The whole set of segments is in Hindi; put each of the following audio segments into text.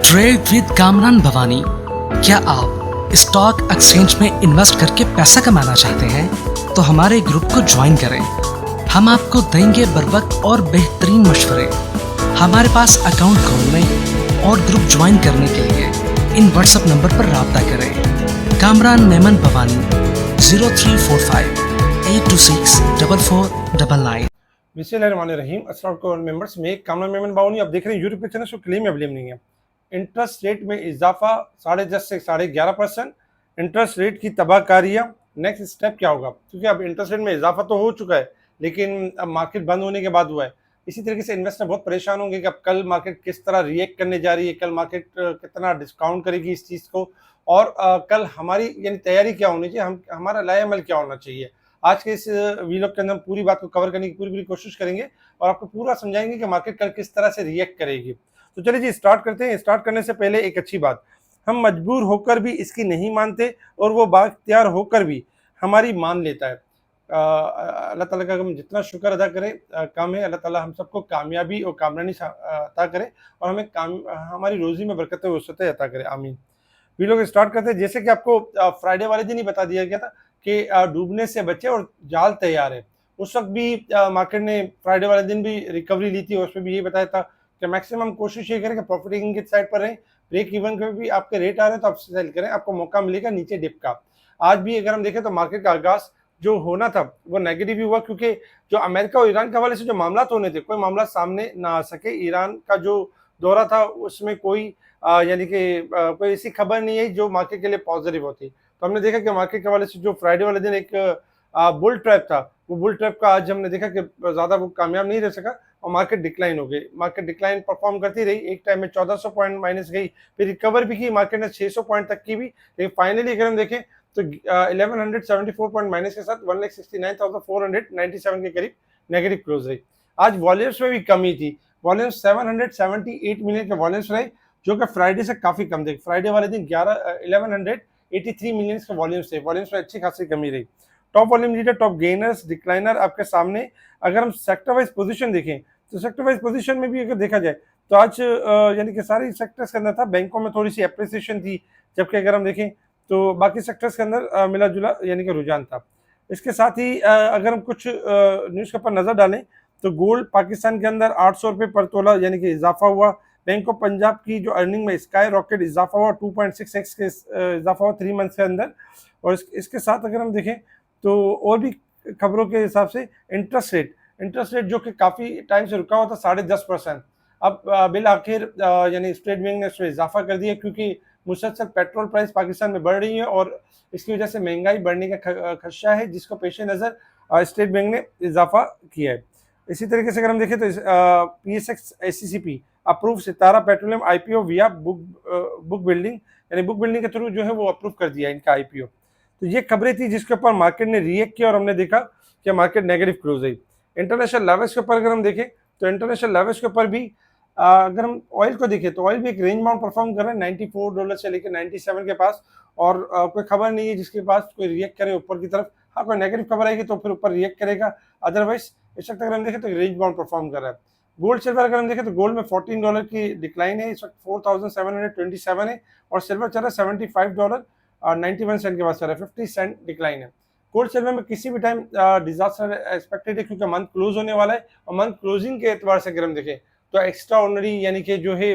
Trade with Kamran Bhavani. क्या आप स्टॉक एक्सचेंज में इन्वेस्ट करके पैसा कमाना चाहते हैं तो हमारे ग्रुप को ज्वाइन करें। हम आपको देंगे बर वक्त और बेहतरीन मशवरे। हमारे पास अकाउंट खोलने और ग्रुप ज्वाइन करने के लिए इन व्हाट्सएप नंबर पर राब्ता करें। कामरान नेमन भवानी 0345 826 4499। बिस्मिल्लाहिर्रहमानिर्रहीम। अस्सलाम वालेकुम मेंबर्स, मैं कामरान मेमन बावनी। आप देख रहे हैं यूट्यूब पे चैनल, क्लेम अवेलेबल नहीं है। इंटरेस्ट रेट में इजाफा 10.5 से 11.5%। इंटरेस्ट रेट की तबाहकारियाँ। नेक्स्ट स्टेप क्या होगा, क्योंकि अब इंटरेस्ट रेट में इजाफा तो हो चुका है लेकिन अब मार्केट बंद होने के बाद हुआ है। इसी तरीके से इन्वेस्टर बहुत परेशान होंगे कि अब कल मार्केट किस तरह रिएक्ट करने जा रही है, कल मार्केट कितना डिस्काउंट करेगी इस चीज़ को, और कल हमारी यानी तैयारी क्या होनी चाहिए, हमारा लाएअमल क्या होना चाहिए। आज के इस वीलॉग के अंदर हम पूरी बात को कवर करने की पूरी कोशिश करेंगे और आपको पूरा समझाएंगे कि मार्केट कल किस तरह से रिएक्ट करेगी। तो चलिए जी स्टार्ट करते हैं। स्टार्ट करने से पहले एक अच्छी बात, हम मजबूर होकर भी इसकी नहीं मानते और वो बाख्तियार होकर भी हमारी मान लेता है। अल्लाह ताला का हम जितना शुक्र अदा करें कम है। अल्लाह ताला हम सबको कामयाबी और कामरानी अता करे और हमें हमारी रोज़ी में बरकत वसअतें अता करे, आमीन। वीडियो को स्टार्ट करते हैं। जैसे कि आपको फ्राइडे वाले दिन ही बता दिया गया था कि डूबने से बचे और जाल तैयार है। उस वक्त भी मार्केट ने फ्राइडे वाले दिन भी रिकवरी ली थी और उसमें भी ये बताया था कि मैक्सिमम कोशिश ये करें कि प्रॉफिट टेकिंग की साइड पर रहें। ब्रेक इवन के भी आपके रेट आ रहे हैं तो आप सेल करें, आपको मौका मिलेगा नीचे डिप का। आज भी अगर हम देखें तो मार्केट का आगाज जो होना था वो नेगेटिव ही हुआ, क्योंकि जो अमेरिका और ईरान के हवाले से जो मामला होने थे, कोई मामला सामने ना आ सके। ईरान का जो दौरा था उसमें कोई यानी कि कोई ऐसी खबर नहीं है जो मार्केट के लिए पॉजिटिव होती। तो हमने देखा कि मार्केट के हवाले से जो फ्राइडे वाले दिन एक बुल ट्रैप था, वो बुल ट्रैप का आज हमने देखा कि ज़्यादा वो कामयाब नहीं रह सका और मार्केट डिक्लाइन हो गई। मार्केट डिक्लाइन परफॉर्म करती रही, एक टाइम में 1400 पॉइंट माइनस गई, फिर रिकवर भी की मार्केट ने 600 पॉइंट तक की भी, लेकिन फाइनली अगर हम देखें तो 1174 पॉइंट माइनस के साथ 1,69,497 के करीब नेगेटिव क्लोज रही। आज वॉल्यूम्स में भी कमी थी, वॉल्यूम्स 778 मिलियन के वॉल्यूम्स रहे जो कि फ्राइडे से काफ़ी कम थे। फ्राइडे वाले दिन 1183 मिलियन के वॉल्यूम्स थे, वॉल्यूम्स में अच्छी खासी कमी रही। Top volume leader, top gainers, decliner आपके सामने। अगर हम सेक्टर वाइज पोजीशन देखें तो सेक्टर वाइज पोजीशन में भी अगर देखा जाए तो आज यानी कि सारी सेक्टर्स के अंदर था। बैंकों में थोड़ी सी एप्रिसिएशन थी, जबकि अगर हम देखें तो बाकी सेक्टर्स के अंदर मिला जुला यानी कि रुझान था। इसके साथ ही अगर हम कुछ न्यूज़ के ऊपर नज़र डालें तो गोल्ड पाकिस्तान के अंदर 800 रुपये पर तोला यानी कि इजाफा हुआ। बैंक ऑफ पंजाब की जो अर्निंग में स्काई रॉकेट इजाफा हुआ, 2.6x के इजाफा हुआ 3 मंथ्स के अंदर। और इसके साथ अगर हम देखें तो और भी खबरों के हिसाब से इंटरेस्ट रेट जो कि काफ़ी टाइम से रुका हुआ था 10.5%, अब बिल आखिर यानी स्टेट बैंक ने उसमें इजाफा कर दिया, क्योंकि मुसलसल पेट्रोल प्राइस पाकिस्तान में बढ़ रही है और इसकी वजह से महंगाई बढ़ने का खदशा है, जिसको पेश नज़र स्टेट बैंक ने इजाफा किया है। इसी तरीके से अगर हम देखें तो PSX SCCP अप्रूव सितारा पेट्रोलियम IPO विया बुक बिल्डिंग यानी बुक बिल्डिंग के थ्रू जो है वो अप्रूव कर दिया इनका IPO। तो ये खबरें थी जिसके ऊपर मार्केट ने रिएक्ट किया और हमने देखा कि मार्केट नेगेटिव क्लोज हुई। इंटरनेशनल लेवल्स के ऊपर अगर हम देखें तो इंटरनेशनल लेवल्स के ऊपर भी अगर हम ऑयल को देखें तो ऑयल भी एक रेंज बाउंड परफॉर्म कर रहा है $94 से लेकर 97 के पास, और कोई खबर नहीं है जिसके पास कोई रिएक्ट करे ऊपर की तरफ। हाँ, कोई नेगेटिव खबर आएगी तो फिर ऊपर रिएक्ट करेगा, अदरवाइज इस वक्त अगर हम देखें तो रेंज बाउंड परफॉर्म कर रहा है। गोल्ड सिल्वर अगर हम देखें तो गोल्ड में $14 की डिक्लाइन है, इस वक्त 4727 है, और सिल्वर चल रहा है $75 और 91 सेंट के पास चल रहा है, 50 सेंट डिक्लाइन है। गोल्ड सिल्वर में किसी भी टाइम डिजास्टर एक्सपेक्टेड है, क्योंकि मंथ क्लोज होने वाला है और मंथ क्लोजिंग के एतबार से अगर हम देखें तो एक्स्ट्रा ऑर्डिनरी यानी कि जो है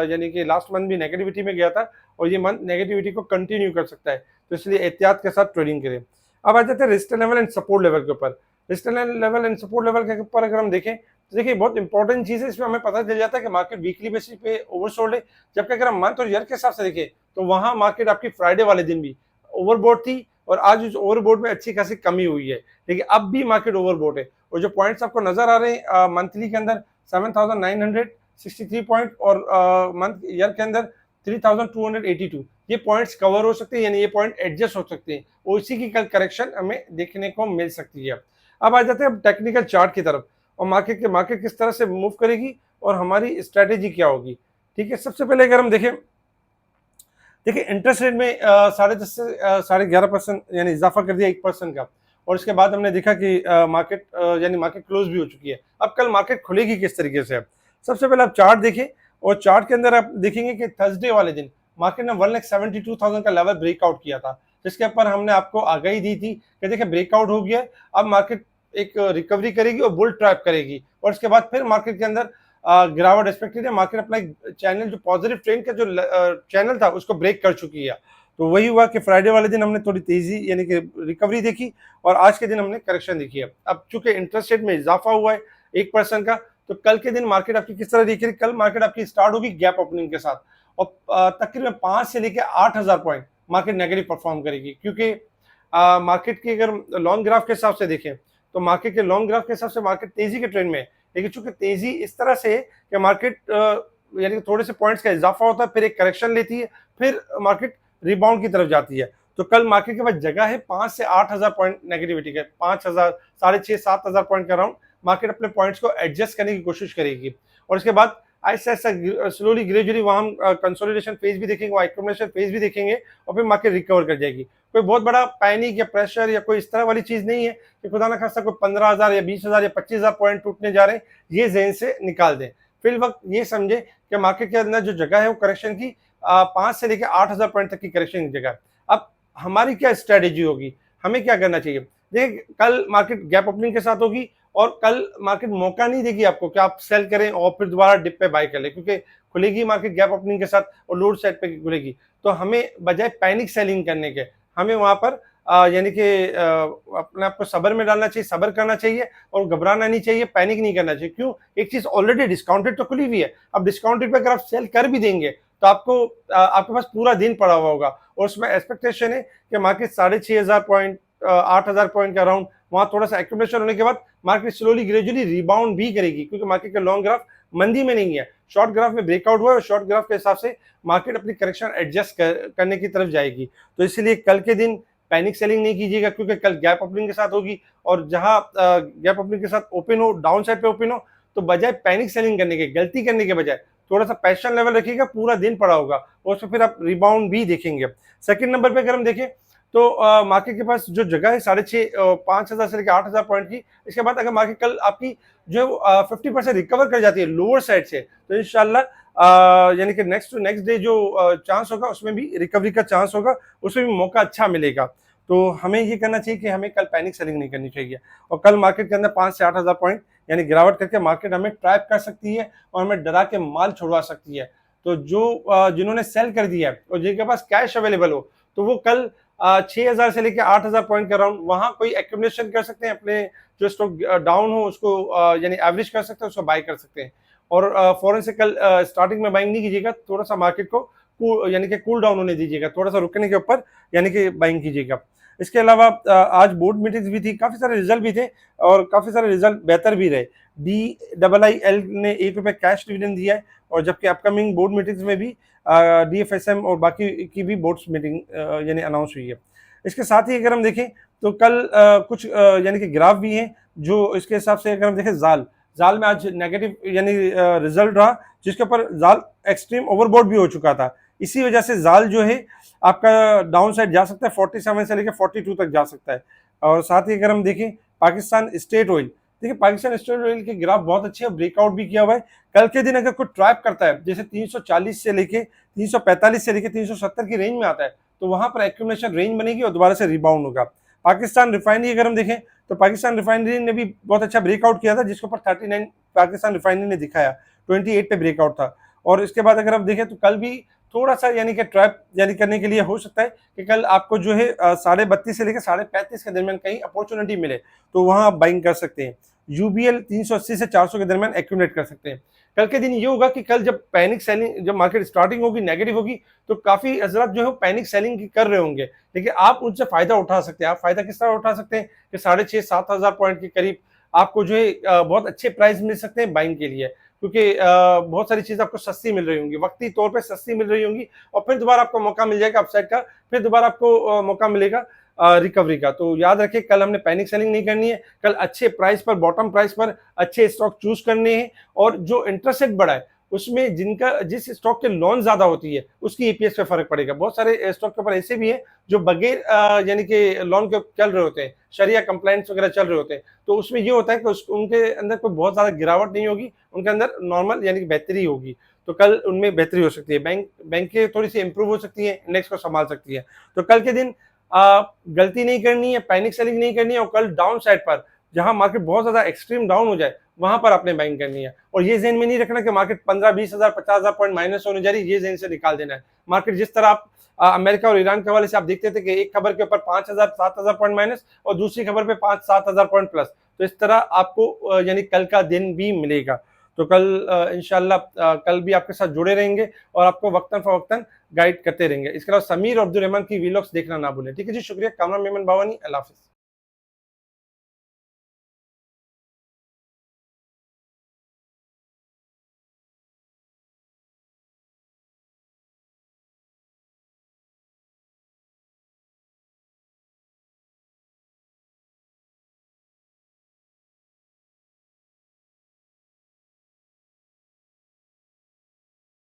यानी कि लास्ट मंथ भी नेगेटिविटी में गया था और ये मंथ नेगेटिविटी को कंटिन्यू कर सकता है, तो इसलिए एहतियात के साथ ट्रेडिंग करें। अब आ जाते हैं resistance level and support level के ऊपर। Resistance level and support level के ऊपर अगर हम देखें तो देखिए बहुत इंपॉर्टेंट चीज़ है, इसमें हमें पता चल जाता है कि मार्केट वीकली बेसिस पे ओवरसोल्ड है, जबकि अगर हम मंथ और ईयर के हिसाब से देखें तो वहाँ मार्केट आपकी फ्राइडे वाले दिन भी ओवरबोट थी और आज उस ओवरबोट में अच्छी खासी कमी हुई है, लेकिन अब भी मार्केट ओवरबोट है। और जो पॉइंट्स आपको नजर आ रहे हैं मंथली के अंदर 7,963 पॉइंट और मंथ ईयर के अंदर 3,282, ये पॉइंट्स कवर हो सकते हैं, यानी ये पॉइंट एडजस्ट हो सकते हैं और इसी की कल करेक्शन हमें देखने को मिल सकती है। अब आ जाते हैं टेक्निकल चार्ट की तरफ और मार्केट किस तरह से मूव करेगी और हमारी स्ट्रेटेजी क्या होगी। ठीक है, सबसे पहले अगर हम देखें देखिए इंटरेस्ट रेट में 10.5 से 11.5% यानी इजाफा कर दिया 1% का, और इसके बाद हमने देखा कि मार्केट क्लोज भी हो चुकी है। अब कल मार्केट खुलेगी किस तरीके से। सबसे पहले आप चार्ट देखें और चार्ट के अंदर आप देखेंगे कि थर्सडे वाले दिन मार्केट ने 1,72,000 का लेवल ब्रेकआउट किया था, जिसके ऊपर हमने आपको आगाही दी थी कि देखिए ब्रेकआउट हो गया है, अब मार्केट एक रिकवरी करेगी और बुल ट्रैप करेगी, और उसके बाद फिर मार्केट के अंदर गिरावट एक्सपेक्टेड है। मार्केट अपना एक चैनल जो पॉजिटिव ट्रेंड का जो चैनल था उसको ब्रेक कर चुकी है। तो वही हुआ कि फ्राइडे वाले दिन हमने थोड़ी तेजी यानी कि रिकवरी देखी, और आज के दिन हमने करेक्शन देखी है। अब चूंकि इंटरेस्ट रेट में इजाफा हुआ है 1% का, तो कल के दिन मार्केट आपकी किस तरह दिख रही है? कल मार्केट आपकी स्टार्ट होगी गैप ओपनिंग के साथ, और तकरीबन 5 से लेकर 8,000 पॉइंट मार्केट नेगेटिव परफॉर्म करेगी, क्योंकि मार्केट की अगर लॉन्ग ग्राफ के हिसाब से देखें तो मार्केट के लॉन्ग ग्राफ के हिसाब से मार्केट तेजी के ट्रेंड में है, लेकिन चूंकि तेजी इस तरह से है कि मार्केट यानी थोड़े से पॉइंट्स का इजाफा होता है, फिर एक करेक्शन लेती है, फिर मार्केट रिबाउंड की तरफ जाती है। तो कल मार्केट के पास जगह है 5 से 8,000 पॉइंट नेगेटिविटी के, 5,000, 6,500-7,000 पॉइंट का राउंड मार्केट अपने पॉइंट्स को एडजस्ट करने की कोशिश करेगी, और उसके बाद ऐसा ऐसा स्लोली ग्रेजुअली वहां हम कंसोलिडेशन फेज भी देखेंगे, वहां एक्यूमुलेशन फेज भी देखेंगे, और फिर मार्केट रिकवर कर जाएगी। कोई बहुत बड़ा पैनिक या प्रेशर या कोई इस तरह वाली चीज नहीं है कि खुदा ना खास्ता कोई 15,000 या 20,000 या 25,000 पॉइंट टूटने जा रहे हैं, ये ज़हन से निकाल दें। फिल वक्त ये समझे कि मार्केट के अंदर जो जगह है वो करेक्शन की 5 से लेकर 8,000 पॉइंट तक की करेक्शन की जगह है। अब हमारी क्या स्ट्रेटेजी होगी, हमें क्या करना चाहिए? देखिए कल मार्केट गैप ओपनिंग के साथ होगी, और कल मार्केट मौका नहीं देगी आपको कि आप सेल करें और फिर दोबारा डिप पे बाय कर लें, क्योंकि खुलेगी मार्केट गैप ओपनिंग के साथ और लोड साइड पे खुलेगी। तो हमें बजाय पैनिक सेलिंग करने के, हमें वहां पर यानी कि अपने आप को सब्र में डालना चाहिए, सब्र करना चाहिए, और घबराना नहीं चाहिए, पैनिक नहीं करना चाहिए। क्यों? एक चीज ऑलरेडी डिस्काउंटेड तो खुली हुई है, अब डिस्काउंटेड पे अगर आप सेल कर भी देंगे तो आपको आपके पास पूरा दिन पड़ा हुआ होगा, और उसमें एक्सपेक्टेशन है कि मार्केट 6,500 पॉइंट 8,000 पॉइंट का राउंड वहां थोड़ा सा एक्यूमुलेशन होने के बाद मार्केट स्लोली ग्रेजुअली रिबाउंड भी करेगी, क्योंकि मार्केट का लॉन्ग ग्राफ मंदी में नहीं है, शॉर्ट ग्राफ में ब्रेकआउट हुआ है, और शॉर्ट ग्राफ के हिसाब से मार्केट अपनी करेक्शन एडजस्ट करने की तरफ जाएगी। तो इसलिए कल के दिन पैनिक सेलिंग नहीं कीजिएगा, क्योंकि कल गैप ओपनिंग के साथ होगी, और जहां गैप ओपनिंग के साथ ओपन हो, डाउन साइड पे ओपन हो, तो बजाय पैनिक सेलिंग करने के, गलती करने के बजाय थोड़ा सा पैशन लेवल रखिएगा, पूरा दिन पड़ा होगा, और उसमें फिर आप रिबाउंड भी देखेंगे। सेकंड नंबर पे अगर हम देखें तो मार्केट के पास जो जगह है 5,500 से लेकर 8,000 पॉइंट की, इसके बाद अगर मार्केट कल आपकी जो 50% रिकवर कर जाती है लोअर साइड से, तो इंशाल्लाह यानी कि नेक्स्ट टू नेक्स्ट डे जो चांस होगा उसमें भी रिकवरी का चांस होगा, उसमें भी मौका अच्छा मिलेगा। तो हमें ये करना चाहिए कि हमें कल पैनिक सेलिंग नहीं करनी चाहिए, और कल मार्केट के अंदर 5 से 8,000 पॉइंट यानी गिरावट करके मार्केट हमें ट्रैप कर सकती है, और हमें डरा के माल छुड़वा सकती है। तो जो जिन्होंने सेल कर दिया है और जिनके पास कैश अवेलेबल हो, तो वो कल 6,000 से लेकर 8,000 पॉइंट का राउंड वहां कोई एक्यूमुलेशन कर सकते हैं, अपने जो स्टॉक डाउन हो उसको यानी एवरेज कर सकते हैं, उसको बाय कर सकते हैं। और फौरन से कल स्टार्टिंग में बाइंग नहीं कीजिएगा, थोड़ा सा मार्केट को यानी कि कूल डाउन होने दीजिएगा, थोड़ा सा रुकने के ऊपर यानी कि बाइंग कीजिएगा। इसके अलावा आज बोर्ड मीटिंग्स भी थी, काफी सारे रिजल्ट भी थे, और काफी सारे रिजल्ट बेहतर भी रहे। DIIL ने ₹1 कैश डिविडेंड दिया है, और जबकि अपकमिंग बोर्ड मीटिंग्स में भी DFSM और बाकी की भी बोर्ड मीटिंग यानी अनाउंस हुई है। इसके साथ ही अगर हम देखें तो कल कुछ यानी कि ग्राफ भी हैं, जो इसके हिसाब से अगर हम देखें जाल में आज नेगेटिव यानी रिजल्ट रहा, जिसके ऊपर जाल एक्सट्रीम ओवरबोट भी हो चुका था। इसी वजह से जाल जो है आपका डाउन साइड जा सकता है, 47 से लेकर 42 तक जा सकता है। और साथ ही अगर हम देखें पाकिस्तान स्टेट ऑयल, देखिए पाकिस्तान स्टेट ऑयल के ग्राफ बहुत अच्छे हैं, ब्रेकआउट भी किया हुआ है। कल के दिन अगर कोई ट्रैप करता है, जैसे 340 से लेके 345 से लेके 370 की रेंज में आता है, तो वहां पर एक्यूमुलेशन रेंज बनेगी और दोबारा से रिबाउंड होगा। पाकिस्तान रिफाइनरी अगर हम देखें तो पाकिस्तान रिफाइनरी ने भी बहुत अच्छा ब्रेकआउट किया था, जिसके ऊपर 39 पाकिस्तान रिफाइनरी ने दिखाया, 28 पे ब्रेकआउट था। और इसके बाद अगर हम देखें तो कल भी थोड़ा सा यानी कि ट्रैप यानी करने के लिए हो सकता है कि कल आपको जो है 32.5 से लेकर 35.5 के दरमियान कहीं अपॉर्चुनिटी मिले, तो वहां आप बाइंग कर सकते हैं। UBL 380 से 400 के दरमियान एक्यूमुलेट कर सकते हैं। कल के दिन ये होगा कि कल जब पैनिक सेलिंग, जब मार्केट स्टार्टिंग होगी नेगेटिव होगी, तो काफी हजरत जो है पैनिक सेलिंग कर रहे होंगे, लेकिन आप उनसे फायदा उठा सकते हैं। आप फायदा किस तरह उठा सकते हैं कि 6,500-7,000 पॉइंट के करीब आपको जो है बहुत अच्छे प्राइस मिल सकते हैं बाइंग के लिए, क्योंकि बहुत सारी चीजें आपको सस्ती मिल रही होंगी, वक्ती तौर पे सस्ती मिल रही होंगी, और फिर दोबारा आपको मौका मिल जाएगा अपसाइड का, फिर दोबारा आपको मौका मिलेगा रिकवरी का। तो याद रखिए कल हमने पैनिक सेलिंग नहीं करनी है, कल अच्छे प्राइस पर, बॉटम प्राइस पर अच्छे स्टॉक चूज करने हैं, और जो इंटरेस्ट रेट बढ़ा है उसमें जिनका जिस स्टॉक के लॉन ज़्यादा होती है उसकी ईपीएस पे फ़र्क पड़ेगा। बहुत सारे स्टॉक के ऊपर ऐसे भी हैं जो बगैर यानी कि लॉन के चल रहे होते हैं, शरिया कंप्लायंस वगैरह चल रहे होते हैं। तो उसमें ये होता है कि उनके अंदर कोई बहुत ज़्यादा गिरावट नहीं होगी, उनके अंदर नॉर्मल यानी कि बेहतरी होगी। तो कल उनमें बेहतरी हो सकती है। बैंकें थोड़ी-सी इम्प्रूव हो सकती हैं, इंडेक्स को संभाल सकती है। तो कल के दिन गलती नहीं करनी है, पैनिक सेलिंग नहीं करनी है और कल डाउन साइड पर जहाँ मार्केट बहुत ज़्यादा एक्सट्रीम डाउन हो जाए, वहाँ पर आपने बाइंग करनी है। और ये ज़हन में नहीं रखना कि मार्केट 15-20,000 50,000 पॉइंट माइनस होने जा रही है, ये ज़हन से निकाल देना है। मार्केट जिस तरह आप अमेरिका और ईरान के हवाले से आप देखते थे कि एक खबर के ऊपर 5,000 7,000 पॉइंट माइनस और दूसरी खबर पे 5-7,000 पॉइंट प्लस। तो इस तरह आपको यानी कल का दिन भी मिलेगा। तो कल इंशाल्लाह कल भी आपके साथ जुड़े रहेंगे और आपको वक्तन फ़वक्तन गाइड करते रहेंगे। इसके अलावा समीर और अब्दुल रहमान की वीलॉग्स देखना ना भूलें। ठीक है जी, शुक्रिया। कामरान मेमन बावानी, अल्लाह हाफ़िज़।